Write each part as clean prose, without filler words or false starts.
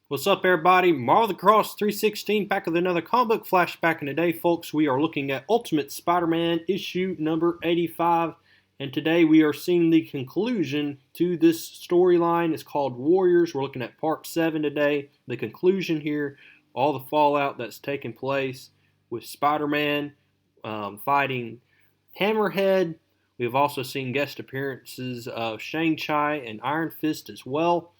What's up, everybody? Marvel the Cross 316 back with another comic book flashback. And today, folks, we are looking at Ultimate Spider-Man issue number 85. And today we are seeing the conclusion to this storyline. It's called Warriors. We're looking at part 7 today. The conclusion here, all the fallout that's taken place with Spider-Man fighting Hammerhead. We've also seen guest appearances of Shang-Chi and Iron Fist as well.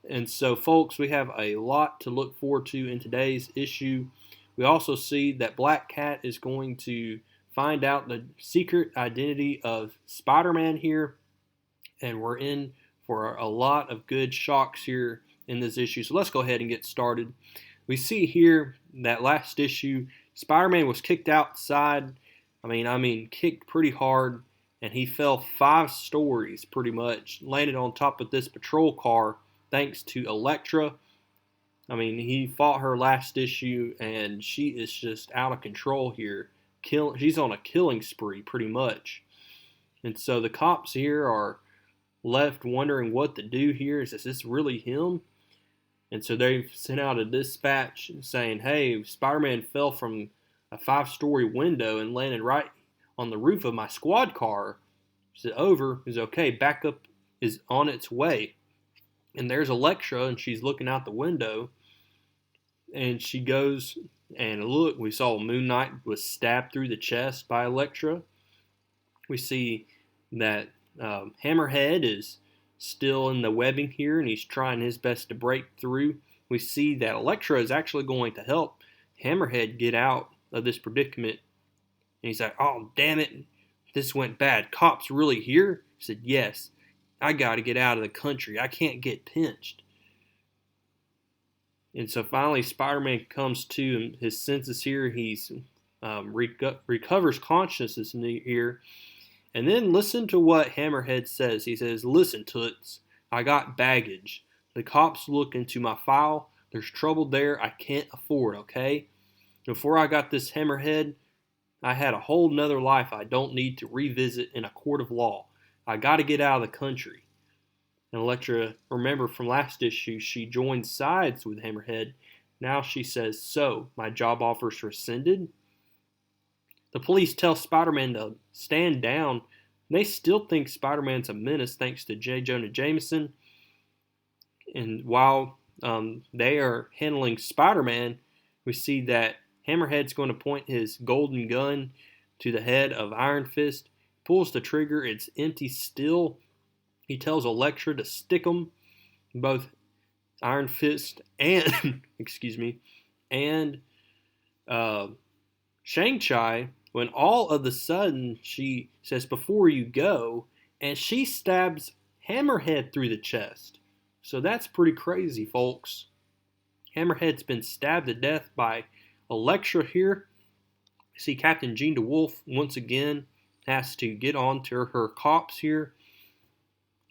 And so, folks, we have a lot to look forward to in today's issue. We also see that Black Cat is going to find out the secret identity of Spider-Man here. And we're in for a lot of good shocks here in this issue. So let's go ahead and get started. We see here that last issue, Spider-Man was kicked outside. I mean, kicked pretty hard. And he fell 5 stories pretty much. Landed on top of this patrol car. Thanks to Elektra. I mean, he fought her last issue, and she is just out of control here. She's on a killing spree, pretty much. And so the cops here are left wondering what to do here. Is this really him? And so they've sent out a dispatch saying, hey, Spider-Man fell from a 5-story window and landed right on the roof of my squad car. Is it over? Is okay. Backup is on its way. And there's Elektra, and she's looking out the window, and she goes, and look, we saw Moon Knight was stabbed through the chest by Elektra. We see that Hammerhead is still in the webbing here, and he's trying his best to break through. We see that Elektra is actually going to help Hammerhead get out of this predicament. And he's like, oh, damn it, this went bad. Cops really here? He said, yes. I got to get out of the country. I can't get pinched. And so finally Spider-Man comes to his senses here. He's recovers consciousness here. And then listen to what Hammerhead says. He says, listen, Toots, I got baggage. The cops look into my file. There's trouble there I can't afford, okay? Before I got this Hammerhead, I had a whole nother life I don't need to revisit in a court of law. I got to get out of the country. And Elektra, remember from last issue, she joined sides with Hammerhead. Now she says, so, my job offer's rescinded? The police tell Spider-Man to stand down. They still think Spider-Man's a menace thanks to J. Jonah Jameson. And while they are handling Spider-Man, we see that Hammerhead's going to point his golden gun to the head of Iron Fist. Pulls the trigger, it's empty still. He tells Elektra to stick him, both Iron Fist and, and Shang-Chi, when all of a sudden she says, before you go, and she stabs Hammerhead through the chest. So that's pretty crazy, folks. Hammerhead's been stabbed to death by Elektra here. See Captain Jean DeWolf once again has to get on to her cops here,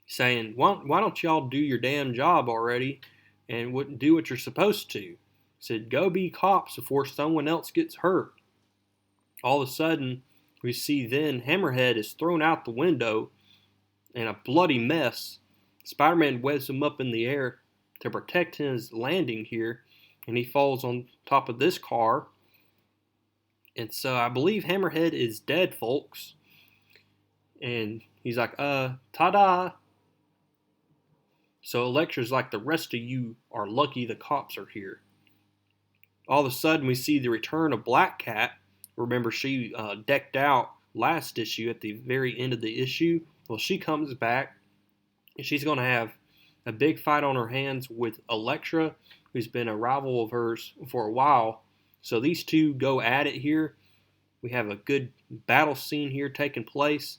saying, why don't y'all do your damn job already and do what you're supposed to? Said, go be cops before someone else gets hurt. All of a sudden, we see then Hammerhead is thrown out the window in a bloody mess. Spider-Man webs him up in the air to protect his landing here, and he falls on top of this car. And so I believe Hammerhead is dead, folks. And he's like, ta-da. So Elektra's like, the rest of you are lucky the cops are here. All of a sudden, we see the return of Black Cat. Remember, she decked out last issue at the very end of the issue. Well, she comes back, and she's going to have a big fight on her hands with Elektra, who's been a rival of hers for a while. So these two go at it here. We have a good battle scene here taking place.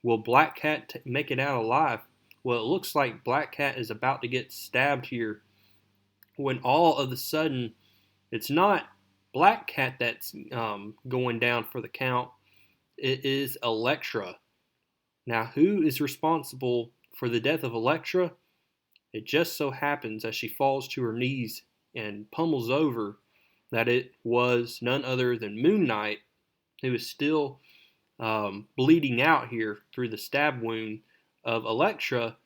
Will Black Cat make it out alive? Well, it looks like Black Cat is about to get stabbed here when all of a sudden it's not Black Cat that's going down for the count. It is Elektra. Now, who is responsible for the death of Elektra? It just so happens as she falls to her knees and pummels over that it was none other than Moon Knight, who is still bleeding out here through the stab wound of Elektra,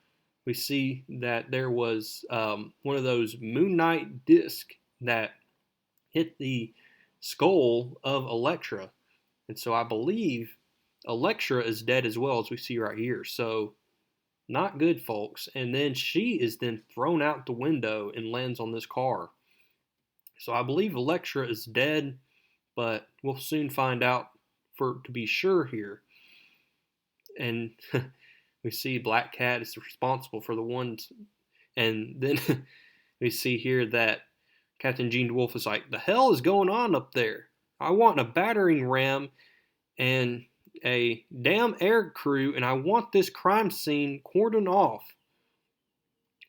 we see that there was one of those Moon Knight discs that hit the skull of Elektra. And so I believe Elektra is dead as well, as we see right here. So not good, folks. And then she is then thrown out the window and lands on this car. So I believe Elektra is dead, but we'll soon find out to be sure here. And we see Black Cat is responsible for the ones. And then we see here that Captain Gene DeWolf is like, the hell is going on up there? I want a battering ram and a damn air crew, and I want this crime scene cordoned off.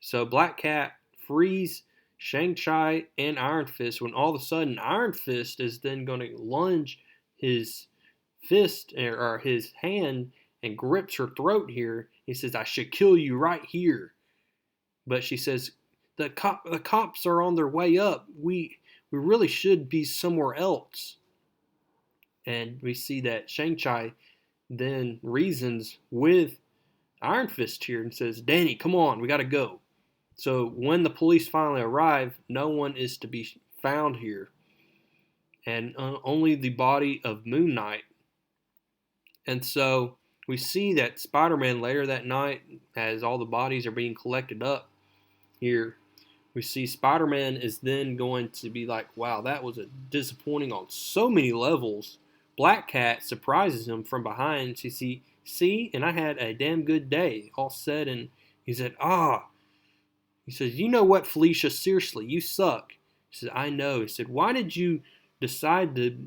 So Black Cat frees Shang-Chi and Iron Fist when all of a sudden Iron Fist is then going to lunge his fist or his hand and grips her throat here. He says, I should kill you right here. But she says, the cops are on their way up. We really should be somewhere else. And we see that Shang-Chi then reasons with Iron Fist here and says, Danny, come on, we got to go. So when the police finally arrive, no one is to be found here. And only the body of Moon Knight. And so we see that Spider-Man later that night, as all the bodies are being collected up here, we see Spider-Man is then going to be like, wow, that was disappointing on so many levels. Black Cat surprises him from behind. See, and I had a damn good day, all said, and he said, He says, you know what, Felicia, seriously, you suck. He said, I know. He said, why did you decide to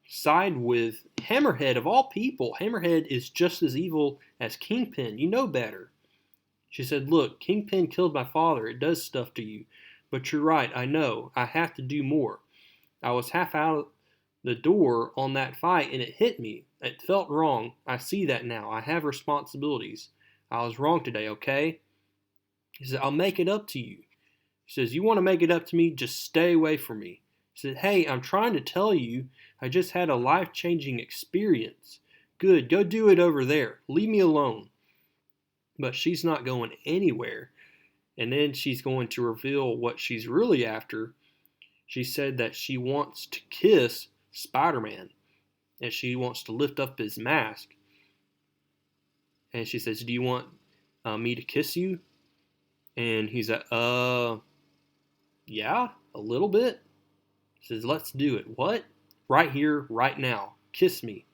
side with Hammerhead of all people? Hammerhead is just as evil as Kingpin. You know better. She said, look, Kingpin killed my father. It does stuff to you. But you're right, I know. I have to do more. I was half out the door on that fight and it hit me. It felt wrong. I see that now. I have responsibilities. I was wrong today, okay? He said, I'll make it up to you. He says, you want to make it up to me? Just stay away from me. He said, hey, I'm trying to tell you, I just had a life-changing experience. Good, go do it over there. Leave me alone. But she's not going anywhere. And then she's going to reveal what she's really after. She said that she wants to kiss Spider-Man. And she wants to lift up his mask. And she says, do you want me to kiss you? And he's like, yeah, a little bit. He says, let's do it. What? Right here, right now. Kiss me.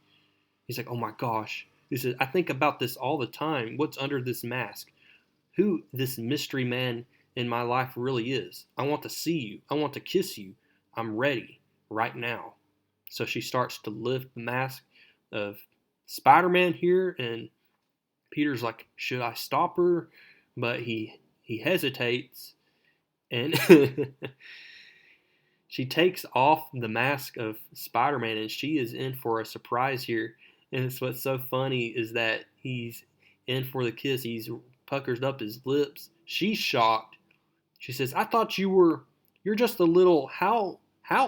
He's like, oh my gosh. He says, I think about this all the time. What's under this mask? Who this mystery man in my life really is. I want to see you. I want to kiss you. I'm ready right now. So she starts to lift the mask of Spider-Man here, and Peter's like, should I stop her? But he hesitates, and she takes off the mask of Spider-Man, and she is in for a surprise here. And it's what's so funny is that he's in for the kiss. He's puckers up his lips. She's shocked. She says, I thought you're just a little, how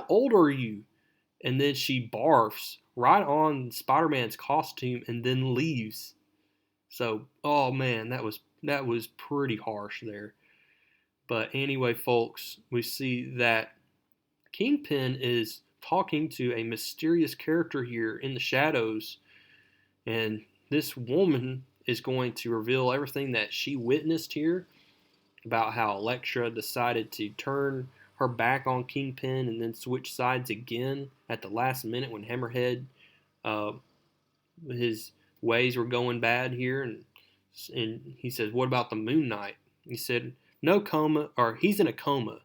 old are you? And then she barfs right on Spider-Man's costume and then leaves. So, oh man, that was pretty harsh there. But anyway, folks, we see that Kingpin is talking to a mysterious character here in the shadows, and this woman is going to reveal everything that she witnessed here about how Elektra decided to turn her back on Kingpin and then switch sides again at the last minute when Hammerhead, his ways were going bad here, and he says, what about the Moon Knight? He said, no coma, or he's in a coma.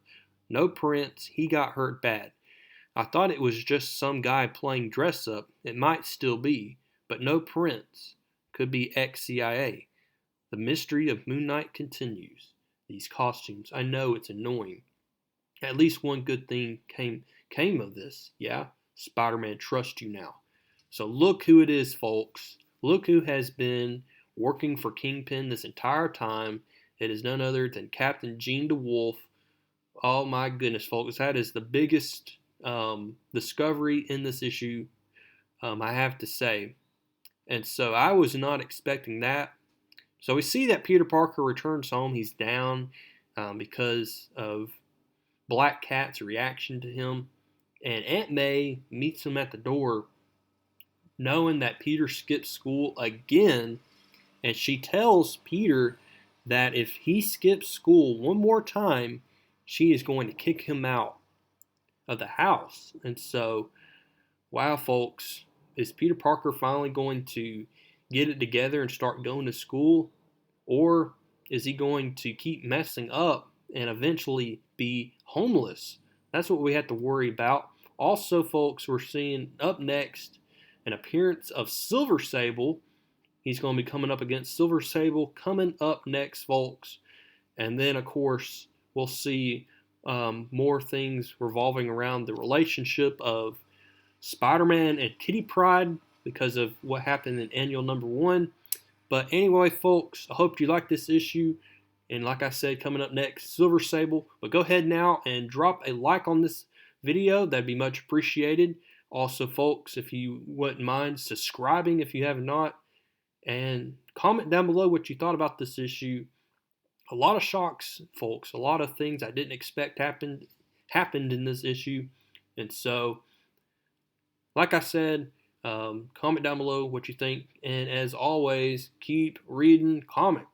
No Prince, he got hurt bad. I thought it was just some guy playing dress up. It might still be, but no Prince. Could be ex-CIA. The mystery of Moon Knight continues. These costumes, I know it's annoying. At least one good thing came of this. Yeah, Spider-Man trusts you now. So look who it is, folks. Look who has been working for Kingpin this entire time. It is none other than Captain Gene DeWolf. Oh my goodness, folks. That is the biggest discovery in this issue, I have to say. And so I was not expecting that. So we see that Peter Parker returns home. He's down because of Black Cat's reaction to him. And Aunt May meets him at the door, knowing that Peter skipped school again. And she tells Peter that if he skips school one more time, she is going to kick him out of the house. And so, wow, folks, is Peter Parker finally going to get it together and start going to school? Or is he going to keep messing up and eventually be homeless? That's what we have to worry about. Also, folks, we're seeing up next an appearance of Silver Sable. He's going to be coming up against Silver Sable coming up next, folks. And then, of course, we'll see more things revolving around the relationship of Spider-Man and Kitty Pryde because of what happened in annual number 1. But anyway, folks, I hope you like this issue. And like I said, coming up next, Silver Sable. But go ahead now and drop a like on this video. That'd be much appreciated. Also, folks, if you wouldn't mind subscribing if you have not. And comment down below what you thought about this issue. A lot of shocks, folks. A lot of things I didn't expect happened in this issue. And so, like I said, comment down below what you think. And as always, keep reading comics.